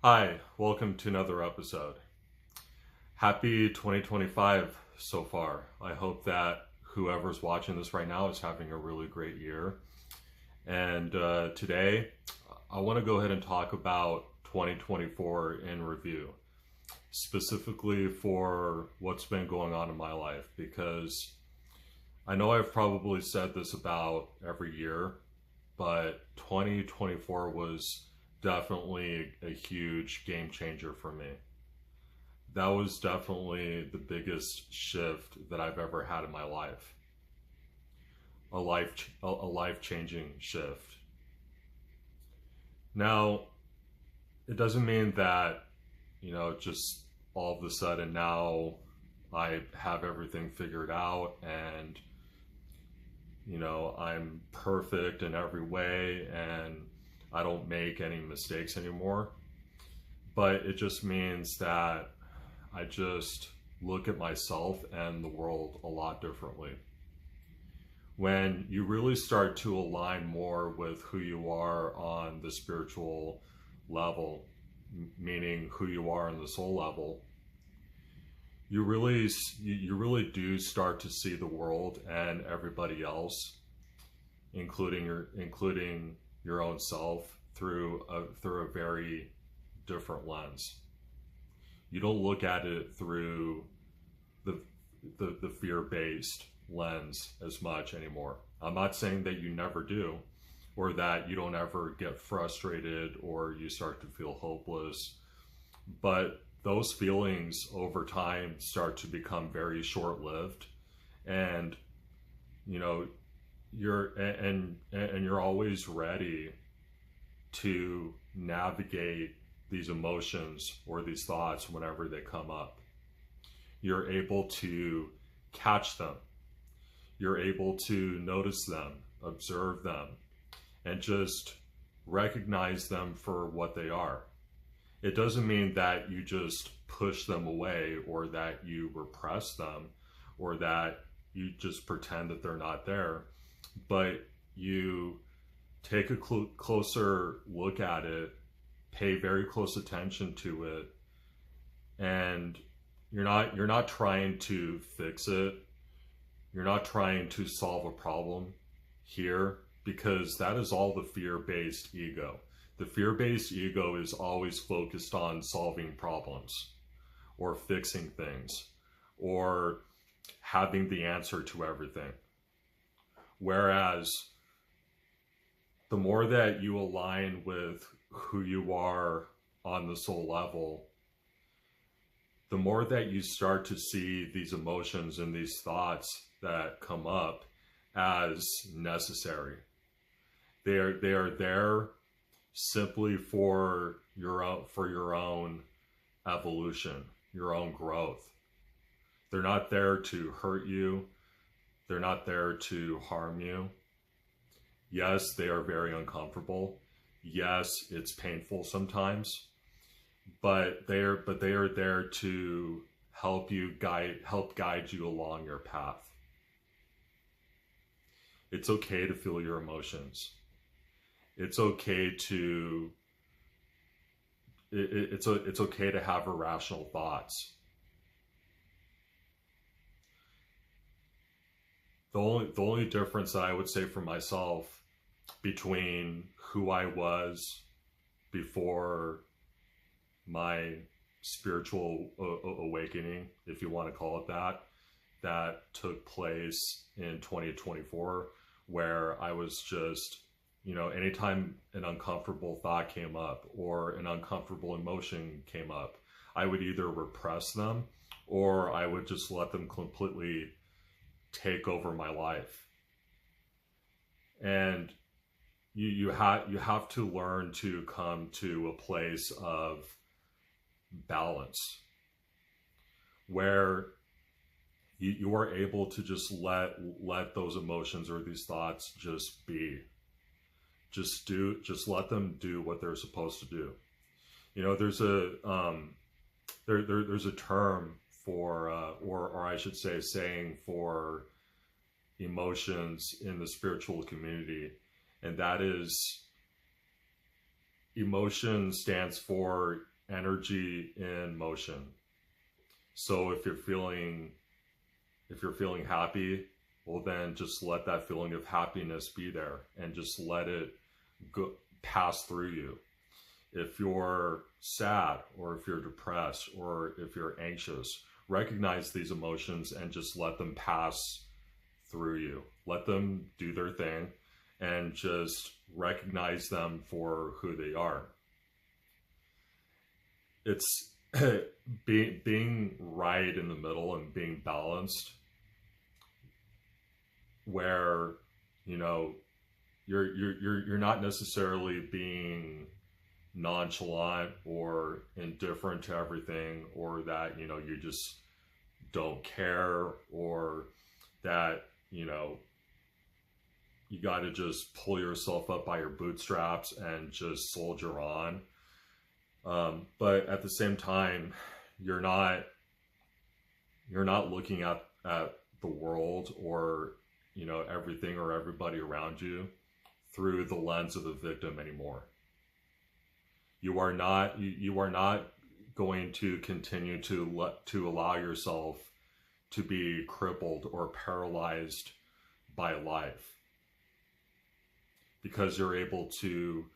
Hi, welcome to another episode. Happy 2025 so far. I hope that whoever's watching this right now is having a really great year. And today, I want to go ahead and talk about 2024 in review, specifically for what's been going on in my life, because I know I've probably said this about every year, but 2024 was definitely a huge game changer for me. That was definitely the biggest shift that I've ever had in my life. A life changing shift. Now, it doesn't mean that, just all of a sudden now I have everything figured out and, I'm perfect in every way and I don't make any mistakes anymore. But it just means that I just look at myself and the world a lot differently. When you really start to align more with who you are on the spiritual level, meaning who you are on the soul level, you really do start to see the world and everybody else, including your own self, through a very different lens. You don't look at it through the the fear-based lens as much anymore. I'm not saying that you never do, or that you don't ever get frustrated or you start to feel hopeless, but those feelings over time start to become very short-lived, and you know you're always ready to navigate these emotions or these thoughts whenever they come up. You're able to catch them. You're able to notice them, observe them, and just recognize them for what they are. It doesn't mean that you just push them away or that you repress them or that you just pretend that they're not there, but you take a closer look at it, pay very close attention to it, and you're not trying to fix it. You're not trying to solve a problem here, because that is all the fear-based ego. The fear-based ego is always focused on solving problems or fixing things or having the answer to everything. Whereas the more that you align with who you are on the soul level, the more that you start to see these emotions and these thoughts that come up as necessary. They are there simply for your own evolution, your own growth. They're not there to hurt you. They're not there to harm you. Yes, they are very uncomfortable. Yes, it's painful sometimes, but they are there to help guide you along your path. It's okay to feel your emotions. It's okay to it's okay to have irrational thoughts. The only difference that I would say for myself between who I was before my spiritual awakening, if you want to call it that took place in 2024, where I was just, anytime an uncomfortable thought came up or an uncomfortable emotion came up, I would either repress them or I would just let them completely take over my life. And you have to learn to come to a place of balance where you are able to just let those emotions or these thoughts just be. Just let them do what they're supposed to do. There's a term for or I should say saying for emotions in the spiritual community, and that is, emotion stands for energy in motion. So if you're feeling happy, well then just let that feeling of happiness be there and just let it go pass through you. If you're sad, or if you're depressed, or if you're anxious, recognize these emotions and just let them pass through you. Let them do their thing and just recognize them for who they are. It's being right in the middle and being balanced, where you're not necessarily being nonchalant or indifferent to everything, or that you just don't care, or that you got to just pull yourself up by your bootstraps and just soldier on. But at the same time, you're not looking at the world, or everything or everybody around you through the lens of the victim anymore. You are not going to continue to allow yourself to be crippled or paralyzed by life, because you're able to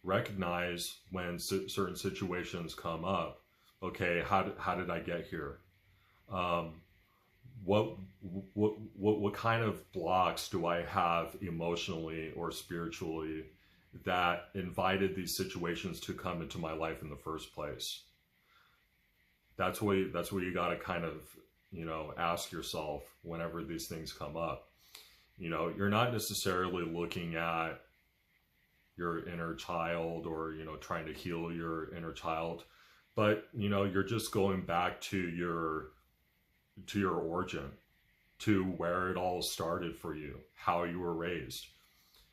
recognize when certain situations come up. Okay, how did I get here? What kind of blocks do I have emotionally or spiritually that invited these situations to come into my life in the first place? That's where you got to kind of ask yourself whenever these things come up. You're not necessarily looking at your inner child, or trying to heal your inner child, but you're just going back to your origin, to where it all started for you, how you were raised,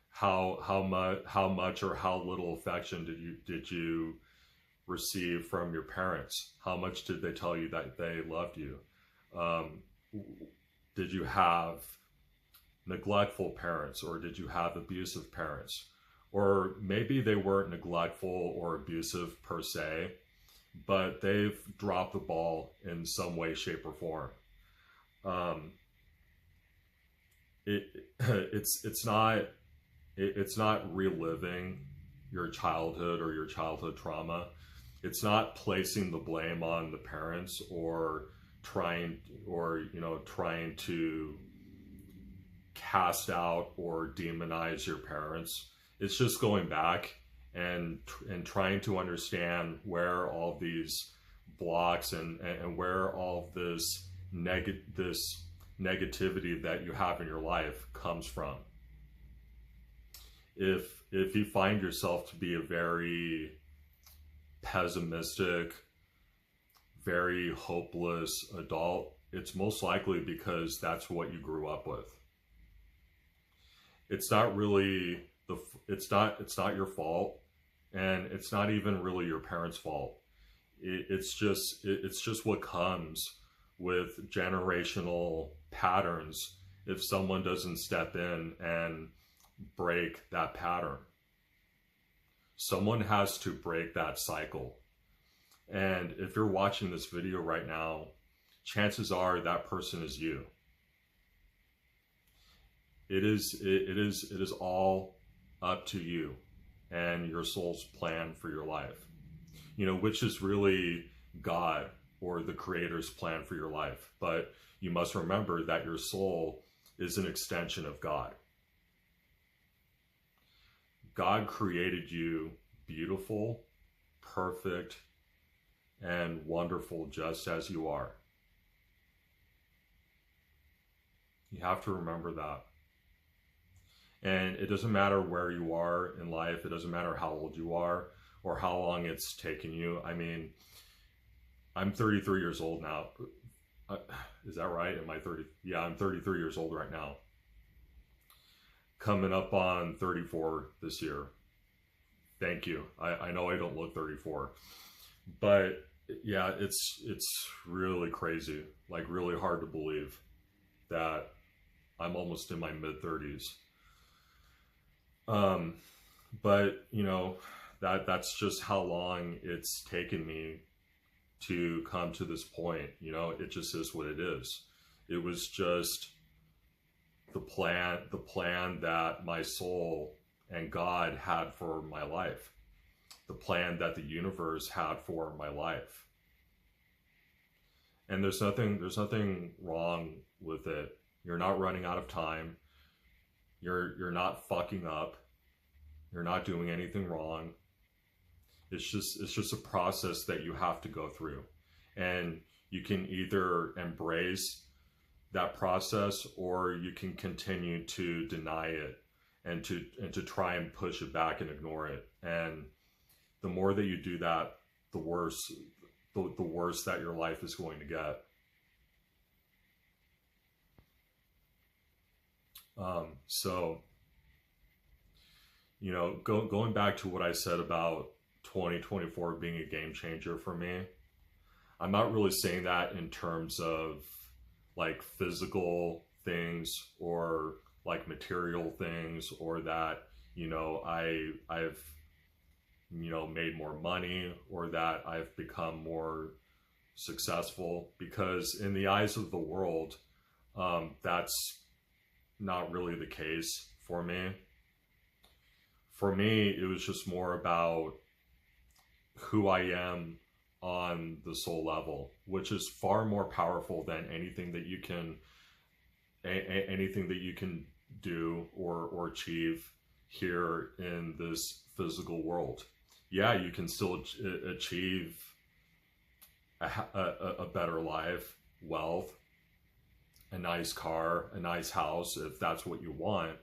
how much or how little affection did you receive from your parents? How much did they tell you that they loved you? Did you have neglectful parents, or did you have abusive parents? Or maybe they weren't neglectful or abusive per se, but they've dropped the ball in some way, shape, or form. It's not reliving your childhood or your childhood trauma. It's not placing the blame on the parents, or trying to cast out or demonize your parents. It's just going back and trying to understand where all these blocks and where all this negativity that you have in your life comes from. If you find yourself to be a very pessimistic, very hopeless adult, it's most likely because that's what you grew up with. It's not really it's not your fault, and it's not even really your parents' fault. It's just what comes with generational patterns if someone doesn't step in and break that pattern. Someone has to break that cycle. And if you're watching this video right now, chances are that person is you. It is all up to you and your soul's plan for your life, which is really God or the Creator's plan for your life. But you must remember that your soul is an extension of God. God created you beautiful, perfect, and wonderful just as you are. You have to remember that. And it doesn't matter where you are in life. It doesn't matter how old you are or how long it's taken you. I mean, I'm 33 years old now. Is that right? Am I 30? Yeah, I'm 33 years old right now. Coming up on 34 this year. Thank you. I know I don't look 34. But yeah, it's really crazy. Like, really hard to believe that I'm almost in my mid-30s. But that's just how long it's taken me to come to this point. You know, it just is what it is. It was just the plan that my soul and God had for my life, the plan that the universe had for my life. And there's nothing wrong with it. You're not running out of time. You're not fucking up. You're not doing anything wrong. It's just a process that you have to go through. And you can either embrace that process, or you can continue to deny it and to try and push it back and ignore it. And the more that you do that, the worse that your life is going to get. So, you know, going back to what I said about 2024 being a game changer for me, I'm not really saying that in terms of like physical things or like material things, or that, you know, I've you know, made more money, or that I've become more successful, because in the eyes of the world, that's not really the case for me. For me, it was just more about who I am on the soul level, which is far more powerful than anything that you can do or achieve here in this physical world. Yeah, you can still achieve a better life, wealth, a nice car, a nice house, if that's what you want.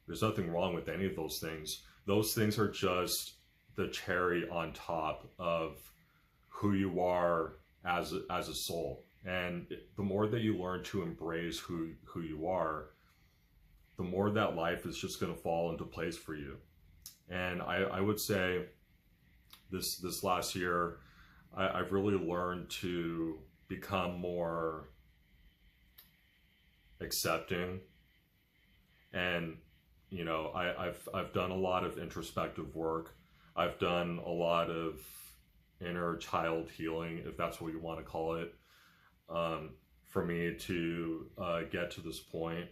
There's nothing wrong with any of those things. Those things are just the cherry on top of who you are as a soul. And the more that you learn to embrace who you are, the more that life is just going to fall into place for you. And I would say this last year, I've really learned to become more accepting. And, you know, I've done a lot of introspective work. I've done a lot of inner child healing, if that's what you want to call it, for me to get to this point.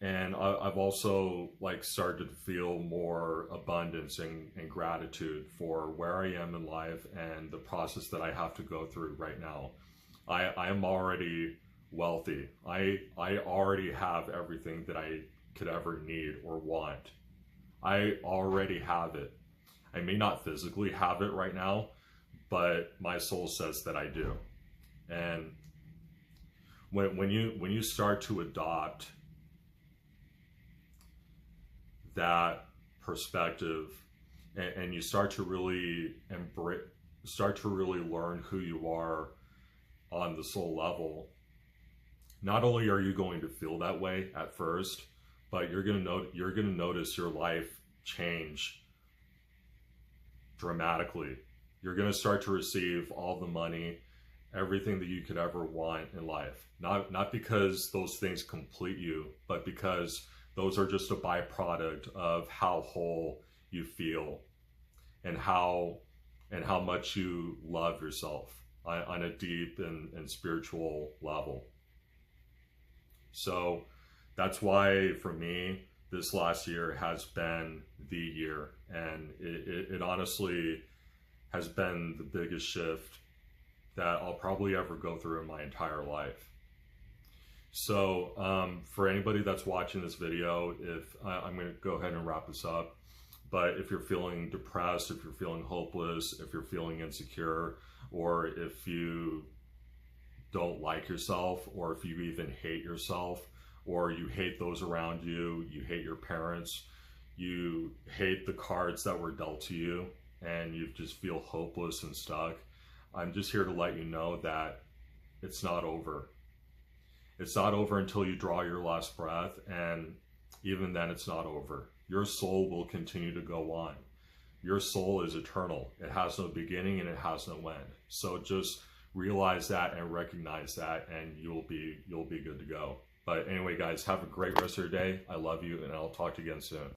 And I've also like started to feel more abundance and gratitude for where I am in life and the process that I have to go through right now. I am already wealthy. I already have everything that I could ever need or want. I already have it. I may not physically have it right now, but my soul says that I do. And when you start to adopt that perspective, and you start to really learn who you are on the soul level, not only are you going to feel that way at first, but you're going to notice your life change dramatically. You're going to start to receive all the money, everything that you could ever want in life. Not because those things complete you, but because those are just a byproduct of how whole you feel and how much you love yourself on a deep and spiritual level. So that's why for me, this last year has been the year, and it honestly has been the biggest shift that I'll probably ever go through in my entire life. So for anybody that's watching this video, if I'm going to go ahead and wrap this up, but if you're feeling depressed, if you're feeling hopeless, if you're feeling insecure, or if you don't like yourself, or if you even hate yourself, or you hate those around you, you hate your parents, you hate the cards that were dealt to you, and you just feel hopeless and stuck, I'm just here to let you know that it's not over. It's not over until you draw your last breath, and even then it's not over. Your soul will continue to go on. Your soul is eternal. It has no beginning and it has no end. So just realize that and recognize that, and you'll be good to go. But anyway, guys, have a great rest of your day. I love you, and I'll talk to you again soon.